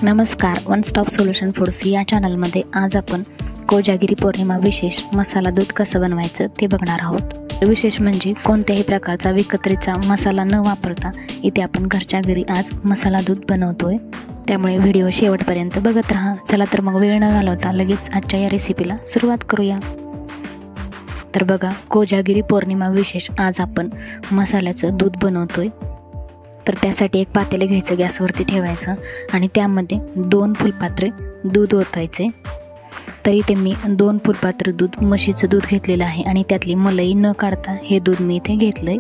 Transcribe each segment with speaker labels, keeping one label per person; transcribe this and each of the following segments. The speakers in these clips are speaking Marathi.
Speaker 1: नमस्कार, वन स्टॉप सोल्यूशन फूड्स या चॅनलमध्ये आज आपण कोजागिरी पौर्णिमा विशेष मसाला दूध कसं बनवायचं ते बघणार आहोत। विशेष म्हणजे कोणत्याही प्रकारचा विकत्रीचा मसाला न वापरता इथे आपण घरच्या घरी आज मसाला दूध बनवतोय, त्यामुळे व्हिडिओ शेवटपर्यंत बघत राहा। चला तर मग वेळ न घालवता लगेच आजच्या या रेसिपीला सुरुवात करूया। तर बघा, कोजागिरी पौर्णिमा विशेष आज आपण मसाल्याचं दूध बनवतोय। तर त्यासाठी एक पातेले घ्यायचं, गॅसवरती ठेवायचं आणि त्यामध्ये 2 फुलपात्रे दूध ओतायचे। तर इथे मी 2 फुलपात्र दूध म्हशीचं दूध घेतलेलं आहे आणि त्यातली मलाई न काढता हे दूध मी इथे घेतलंय।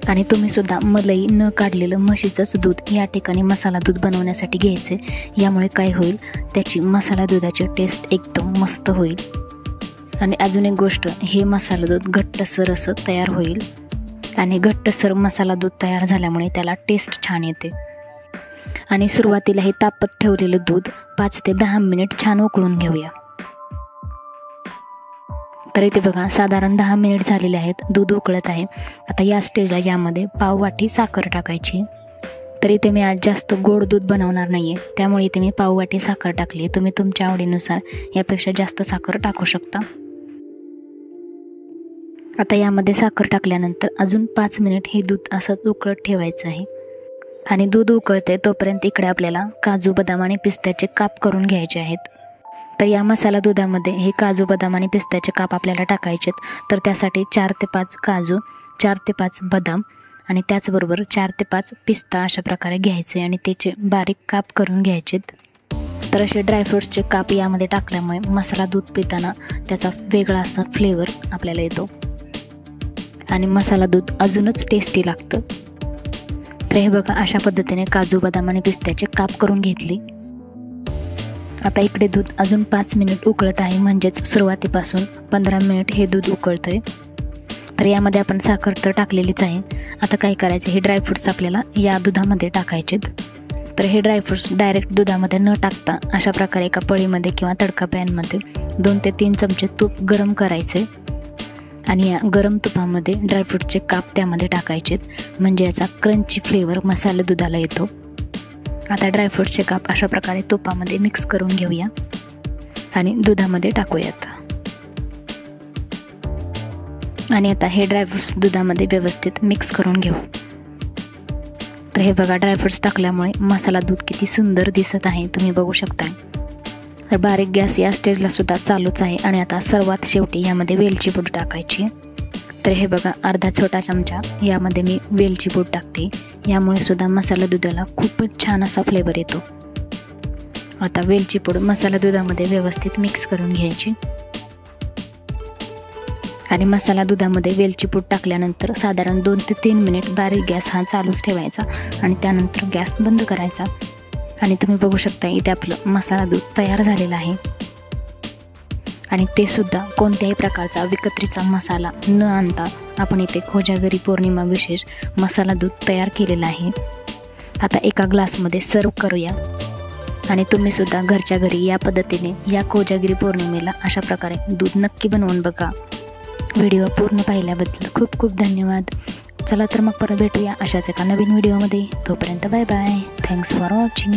Speaker 1: आणि तुम्ही सुद्धा मलाई न काढलेलं म्हशीचंच दूध या ठिकाणी मसाला दूध बनवण्यासाठी घ्यायचे। यामुळे काय होईल, त्याची मसाला दुधाची टेस्ट एकदम मस्त होईल। आणि अजून एक गोष्ट, हे मसाला दूध घट्टसर असं तयार होईल आणि घट्टसर मसाला दूध तयार झाल्यामुळे त्याला टेस्ट छान येते। आणि सुरुवातीला हे तापत ठेवलेलं दूध 5 ते 10 मिनिट छान उकळून घेऊया। तर इथे बघा, साधारण 10 मिनिट झालेले आहेत, दूध उकळत आहे। आता या स्टेजला यामध्ये पाव वाटी साखर टाकायची। तर इथे मी आज जास्त गोड दूध बनवणार नाहीये, त्यामुळे इथे मी पाव वाटी साखर टाकली। तुम्ही तुमच्या आवडीनुसार यापेक्षा जास्त साखर टाकू शकता। आता यामध्ये साखर टाकल्यानंतर अजून 5 मिनिट हे दूध असंच उकळत ठेवायचं आहे। आणि दूध उकळते तोपर्यंत इकडे आपल्याला काजू, बदाम आणि पिस्त्याचे काप करून घ्यायचे आहेत। तर या मसाला दुधामध्ये हे काजू, बदाम आणि पिस्त्याचे काप आपल्याला टाकायचे आहेत। तर त्यासाठी 4 ते 5 काजू, 4 ते 5 बदाम आणि त्याचबरोबर 4 ते 5 पिस्ता अशा प्रकारे घ्यायचे आणि त्याचे बारीक काप करून घ्यायचे। तर असे ड्रायफ्रूट्सचे काप यामध्ये टाकल्यामुळे मसाला दूध पिताना त्याचा वेगळा असा फ्लेवर आपल्याला येतो आणि मसाला दूध अजूनच टेस्टी लागतं। तर हे बघा, अशा पद्धतीने काजू, बदाम आणि पिस्त्याचे काप करून घेतले। आता इकडे दूध अजून 5 मिनिट उकळत आहे, म्हणजेच सुरुवातीपासून 15 मिनिट हे दूध उकळतंय। तर यामध्ये आपण साखर तर टाकलेलीच आहे। आता काय करायचं, हे ड्रायफ्रूट्स आपल्याला या दुधामध्ये टाकायचे। तर हे ड्रायफ्रूट्स डायरेक्ट दुधामध्ये न टाकता अशा प्रकारे एका पळीमध्ये किंवा तडका पॅनमध्ये 2 ते 3 चमचे तूप गरम करायचे आणि या गरम तुपामध्ये ड्रायफ्रूटचे काप त्यामध्ये टाकायचे, म्हणजे याचा क्रंची फ्लेवर मसाला दुधाला येतो। आता ड्रायफ्रूटचे काप अशा प्रकारे तुपामध्ये मिक्स करून घेऊया आणि दुधामध्ये टाकूयात। आणि आता हे ड्रायफ्रूट्स दुधामध्ये व्यवस्थित मिक्स करून घेऊ। तर हे बघा, ड्रायफ्रूट्स टाकल्यामुळे मसाला दूध किती सुंदर दिसत आहे, तुम्ही बघू शकता। तर बारीक गॅस या स्टेजला सुद्धा चालूच आहे। आणि आता सर्वात शेवटी यामध्ये वेलची पूड टाकायची। तर हे बघा, अर्धा छोटा चमचा यामध्ये मी वेलची पूड टाकते, यामुळे सुद्धा मसाला दुधाला खूपच छान असा फ्लेवर येतो। आता वेलची पूड मसाला दुधामध्ये व्यवस्थित मिक्स करून घ्यायची। आणि मसाला दुधामध्ये वेलची पूड टाकल्यानंतर साधारण 2 ते 3 मिनिट बारीक गॅस हा चालूच ठेवायचा आणि त्यानंतर गॅस बंद करायचा। आणि तुम्ही बघू शकता, इथे आपलं मसाला दूध तयार झालेलं आहे आणि ते सुद्धा कोणत्याही प्रकारचा विकत्रीचा मसाला न आणता आपण इथे कोजागिरी पौर्णिमा विशेष मसाला दूध तयार केलेला आहे। आता एका ग्लासमध्ये सर्व करूया आणि तुम्ही सुद्धा घरच्या घरी या पद्धतीने या कोजागिरी पौर्णिमेला अशा प्रकारे दूध नक्की बनवून बघा। व्हिडिओ पूर्ण पाहिल्याबद्दल खूप खूप धन्यवाद। चला तर मग परत भेटूया अशाच एका नवीन व्हिडिओमध्ये। तोपर्यंत bye bye, thanks for watching.